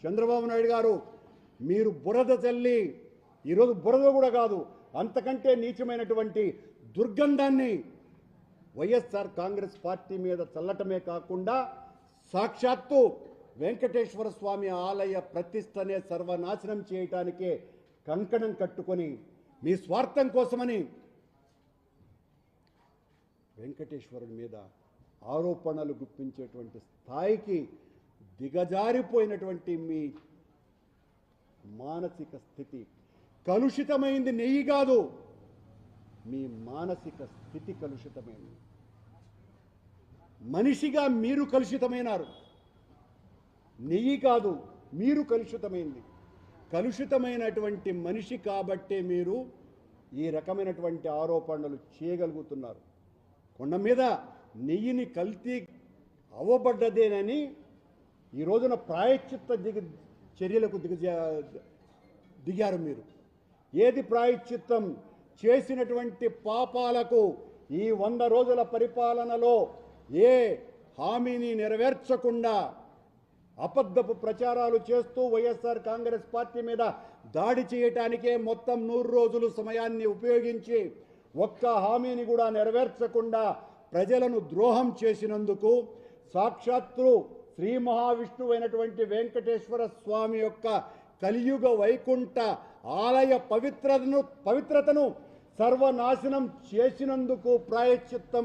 చంద్రబాబు నాయుడు గారు మీరు బురద చల్లి, ఈరోజు బురద కూడా కాదు, అంతకంటే నీచమైనటువంటి దుర్గంధాన్ని వైఎస్ఆర్ కాంగ్రెస్ పార్టీ మీద చల్లటమే కాకుండా సాక్షాత్తు వెంకటేశ్వర స్వామి ఆలయ ప్రతిష్టనే సర్వనాశనం చేయటానికే కంకణం కట్టుకొని మీ స్వార్థం కోసమని వెంకటేశ్వరుడి మీద ఆరోపణలు గుప్పించేటువంటి స్థాయికి దిగజారిపోయినటువంటి మీ మానసిక స్థితి కలుషితమైంది. నెయ్యి కాదు, మీ మానసిక స్థితి కలుషితమైంది. మనిషిగా మీరు కలుషితమైనారు. నెయ్యి కాదు, మీరు కలుషితమైంది. కలుషితమైనటువంటి మనిషి కాబట్టే మీరు ఈ రకమైనటువంటి ఆరోపణలు చేయగలుగుతున్నారు. కొండ మీద నెయ్యిని కల్తీ అవ్వబడ్డదేనని ఈ రోజున ప్రాయశ్చిత్త చర్యలకు దిగారు మీరు. ఏది ప్రాయశ్చిత్తం? చేసినటువంటి పాపాలకు ఈ 100 రోజుల పరిపాలనలో ఏ హామీని నెరవేర్చకుండా అబద్ధపు ప్రచారాలు చేస్తూ వైఎస్ఆర్ కాంగ్రెస్ పార్టీ మీద దాడి చేయటానికే మొత్తం 100 రోజులు సమయాన్ని ఉపయోగించి ఒక్క హామీని కూడా నెరవేర్చకుండా ప్రజలను ద్రోహం చేసినందుకు సాక్షాత్తు శ్రీ మహావిష్ణువైనటువంటి వెంకటేశ్వర స్వామి యొక్క కలియుగ వైకుంఠ ఆలయ పవిత్రతను సర్వనాశనం చేసినందుకు ప్రాయశ్చిత్తం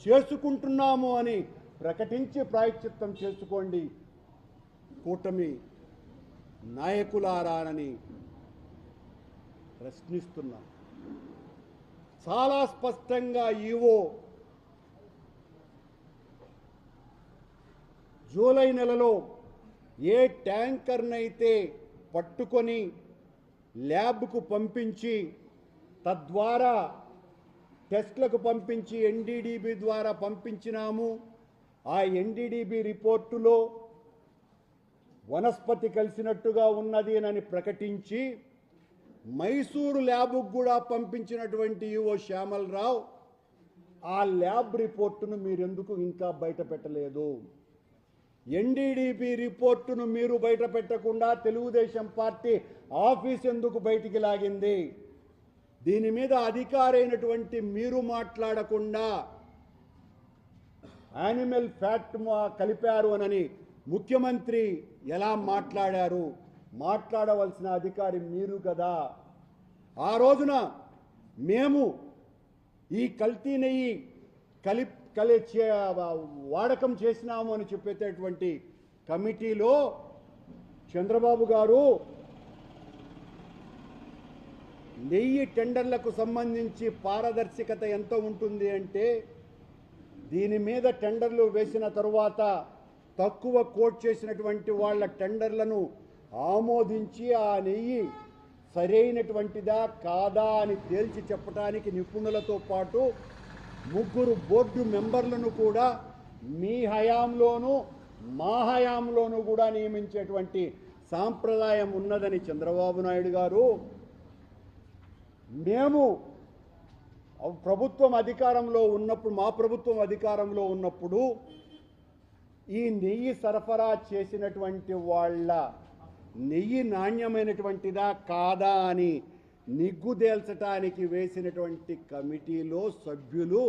చేసుకుంటున్నాము అని ప్రకటించి ప్రాయశ్చిత్తం చేసుకోండి కూటమి నాయకులారానని ప్రశ్నిస్తున్నాం. చాలా స్పష్టంగా ఈవో జూలై నెలలో ఏ ట్యాంకర్నైతే పట్టుకొని ల్యాబ్కు పంపించి తద్వారా టెస్ట్లకు పంపించి ఎన్డీడీబీ ద్వారా పంపించినాము, ఆ ఎన్డీడీబీ రిపోర్టులో వనస్పతి కలిసినట్టుగా ఉన్నది అని ప్రకటించి మైసూరు ల్యాబ్కు కూడా పంపించినటువంటి ఈవో శ్యామలరావు ఆ ల్యాబ్ రిపోర్టును మీరెందుకు ఇంకా బయట పెట్టలేదు? ఎన్డీడీబీ రిపోర్టును మీరు బయట పెట్టకుండా తెలుగుదేశం పార్టీ ఆఫీస్ ఎందుకు బయటికి లాగింది? దీని మీద అధికారైనటువంటి మీరు మాట్లాడకుండా యానిమల్ ఫ్యాట్ కలిపారు అని ముఖ్యమంత్రి ఎలా మాట్లాడారు? మాట్లాడవలసిన అధికారి మీరు కదా. ఆ రోజున మేము ఈ కల్తీ నెయ్యి వాడకం చేసినాము అని చెప్పేటటువంటి కమిటీలో చంద్రబాబు గారు నెయ్యి టెండర్లకు సంబంధించి పారదర్శకత ఎంత ఉంటుంది అంటే, దీని మీద టెండర్లు వేసిన తరువాత తక్కువ కోట్ చేసినటువంటి వాళ్ళ టెండర్లను ఆమోదించి ఆ నెయ్యి సరైనటువంటిదా కాదా అని తేల్చి చెప్పడానికి నిపుణులతో పాటు 3 బోర్డు మెంబర్లను కూడా మీ హయాంలోనూ మా హయాంలోనూ కూడా నియమించేటువంటి సాంప్రదాయం ఉన్నదని చంద్రబాబు నాయుడు గారు, మేము ప్రభుత్వం అధికారంలో ఉన్నప్పుడు, మా ప్రభుత్వం అధికారంలో ఉన్నప్పుడు ఈ నెయ్యి సరఫరా చేసినటువంటి వాళ్ళ నెయ్యి నాణ్యమైనటువంటిదా కాదా అని నిగ్గుదేల్చడానికి వేసినటువంటి కమిటీలో సభ్యులు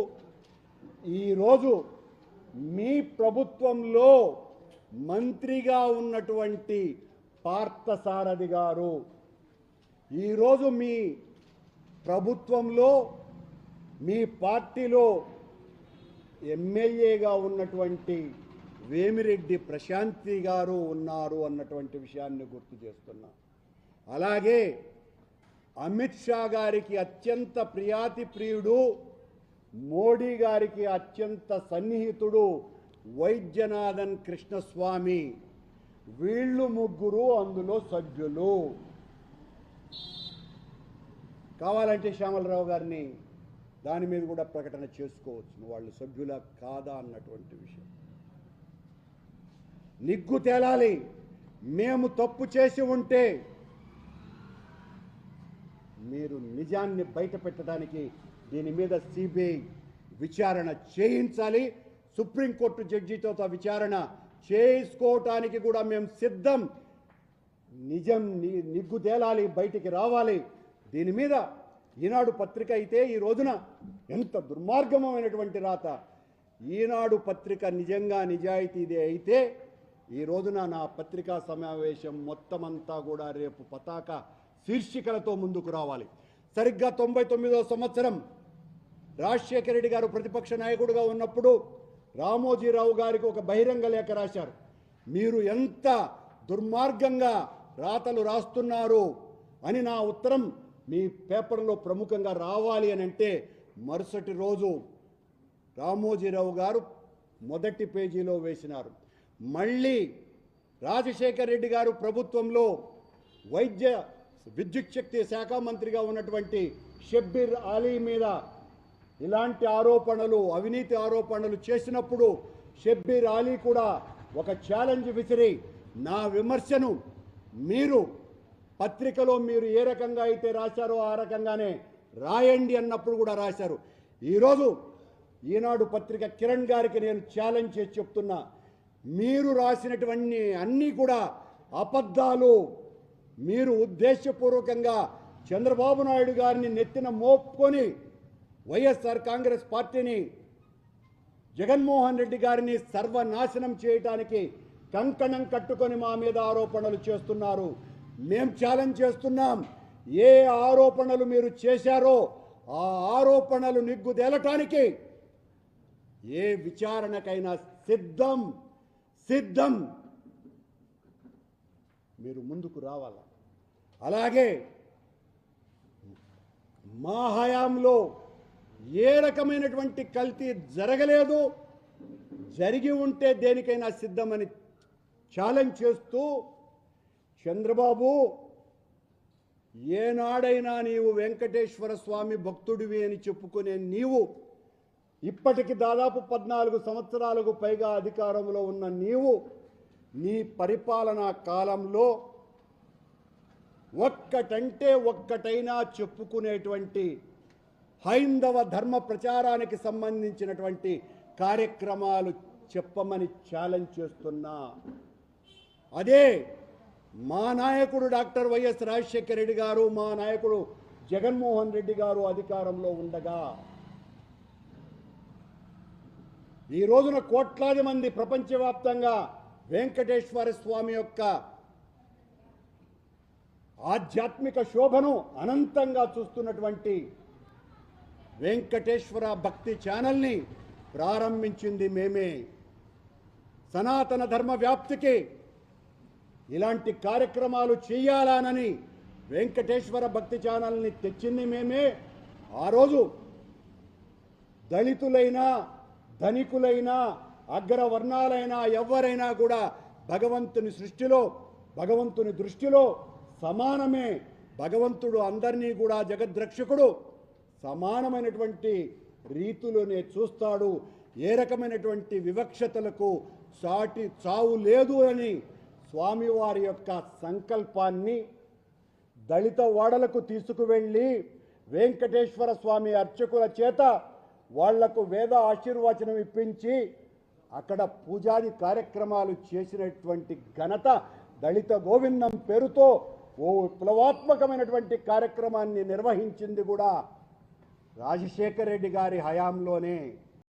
ఈరోజు మీ ప్రభుత్వంలో మంత్రిగా ఉన్నటువంటి పార్థసారథి గారు, ఈరోజు మీ ప్రభుత్వంలో మీ పార్టీలో ఎమ్మెల్యేగా ఉన్నటువంటి వేమిరెడ్డి ప్రశాంతి గారు ఉన్నారు అన్నటువంటి విషయాన్ని గుర్తు చేస్తున్నా. అలాగే అమిత్ షా గారికి అత్యంత ప్రియాతి ప్రియుడు, మోడీ గారికి అత్యంత సన్నిహితుడు వైద్యనాథన్ కృష్ణస్వామి, వీళ్ళు 3 అందులో సభ్యులు. కావాలంటే శ్యామలరావు గారిని దాని మీద కూడా ప్రకటన చేసుకోవచ్చు, వాళ్ళు సభ్యులా కాదా అన్నటువంటి విషయం నిగ్గు తేలాలి. మేము తప్పు చేసి ఉంటే మీరు నిజాన్ని బయట పెట్టడానికి దీని మీద సిబిఐ విచారణ చేయించాలి. సుప్రీంకోర్టు జడ్జితో విచారణ చేసుకోవటానికి కూడా మేము సిద్ధం. నిజం నిగ్గు తేలాలి, బయటికి రావాలి. దీని మీద ఈనాడు పత్రిక అయితే ఈ రోజున ఎంత దుర్మార్గమైనటువంటి రాత. ఈనాడు పత్రిక నిజంగా నిజాయితీదే అయితే ఈ రోజున నా పత్రికా సమావేశం మొత్తమంతా కూడా రేపు పతాక శీర్షికలతో ముందుకు రావాలి. సరిగ్గా 99వ సంవత్సరం రాజశేఖర రెడ్డి గారు ప్రతిపక్ష నాయకుడిగా ఉన్నప్పుడు రామోజీరావు గారికి ఒక బహిరంగ లేఖ రాశారు. మీరు ఎంత దుర్మార్గంగా రాతలు రాస్తున్నారు అని నా ఉత్తరం మీ పేపర్లో ప్రముఖంగా రావాలి అని అంటే మరుసటి రోజు రామోజీరావు గారు మొదటి పేజీలో వేసినారు. మళ్ళీ రాజశేఖర రెడ్డి గారు ప్రభుత్వంలో విద్యుత్ శక్తి శాఖ మంత్రిగా ఉన్నటువంటి షబ్బీర్ అలీ మీద ఇలాంటి ఆరోపణలు, అవినీతి ఆరోపణలు చేసినప్పుడు షబ్బీర్ అలీ కూడా ఒక ఛాలెంజ్ విసిరి నా విమర్శను మీరు పత్రికలో మీరు ఏ రకంగా అయితే రాశారో ఆ రకంగానే రాయండి అన్నప్పుడు కూడా రాశారు. ఈరోజు ఈనాడు పత్రిక కిరణ్ గారికి నేను ఛాలెంజ్ చేసి చెప్తున్నా, మీరు రాసినటువంటి అన్నీ కూడా అబద్ధాలు. మీరు ఉద్దేశపూర్వకంగా చంద్రబాబు నాయుడు గారిని నెత్తిన మోపుకొని వైఎస్ఆర్ కాంగ్రెస్ పార్టీని, జగన్మోహన్ రెడ్డి గారిని సర్వనాశనం చేయడానికి కంకణం కట్టుకొని మా మీద ఆరోపణలు చేస్తున్నారు. మేం ఛాలెంజ్ చేస్తున్నాం, ఏ ఆరోపణలు మీరు చేశారో ఆ ఆరోపణలు నిగ్గుదేలటానికి ఏ విచారణకైనా సిద్ధం. మీరు ముందుకు రావాలా. అలాగే మా హయాంలో ఏ రకమైనటువంటి కల్తీ జరగలేదు, జరిగి ఉంటే దేనికైనా సిద్ధమని ఛాలెంజ్ చేస్తూ, చంద్రబాబు ఏనాడైనా నీవు వెంకటేశ్వర స్వామి భక్తుడివి అని చెప్పుకునే నీవు, ఇప్పటికి దాదాపు 14 సంవత్సరాలకు పైగా అధికారంలో ఉన్న నీవు, నీ పరిపాలనా కాలంలో ఒక్కటైనా చెప్పుకునేటువంటి హైందవ ధర్మ ప్రచారానికి సంబంధించినటువంటి కార్యక్రమాలు చెప్పమని ఛాలెంజ్ చేస్తున్నా. అదే మా నాయకుడు డాక్టర్ వైఎస్ రాజశేఖర రెడ్డి గారు, మా నాయకుడు జగన్మోహన్ రెడ్డి గారు అధికారంలో ఉండగా ఈ రోజున కోట్లాది మంది ప్రపంచవ్యాప్తంగా వెంకటేశ్వర స్వామి యొక్క ఆధ్యాత్మిక శోభను అనంతంగా చూస్తున్నటువంటి వెంకటేశ్వర భక్తి ఛానల్ని ప్రారంభించింది మేమే. సనాతన ధర్మ వ్యాప్తికి ఇలాంటి కార్యక్రమాలు చేయాలనని వెంకటేశ్వర భక్తి ఛానల్ని తెచ్చింది మేమే. ఆ రోజు దళితులైనా, ధనికులైనా, అగ్రవర్ణాలైనా ఎవరైనా కూడా భగవంతుని దృష్టిలో సమానమే. భగవంతుడు అందరినీ కూడా జగద్రక్షకుడు సమానమైనటువంటి రీతిలోనే చూస్తాడు. ఏ రకమైనటువంటి వివక్షతలకు చావు లేదు అని స్వామివారి యొక్క సంకల్పాన్ని దళిత వాడలకు తీసుకువెళ్ళి వెంకటేశ్వర స్వామి అర్చకుల చేత వాళ్లకు వేద ఆశీర్వచనం ఇప్పించి అక్కడ పూజాది కార్యక్రమాలు చేసినటువంటి ఘనత దళిత గోవిందం పేరుతో ఓ విప్లవాత్మకమైనటువంటి కార్యక్రమాన్ని నిర్వహించింది కూడా రాజశేఖర రెడ్డి గారి హయాంలోనే.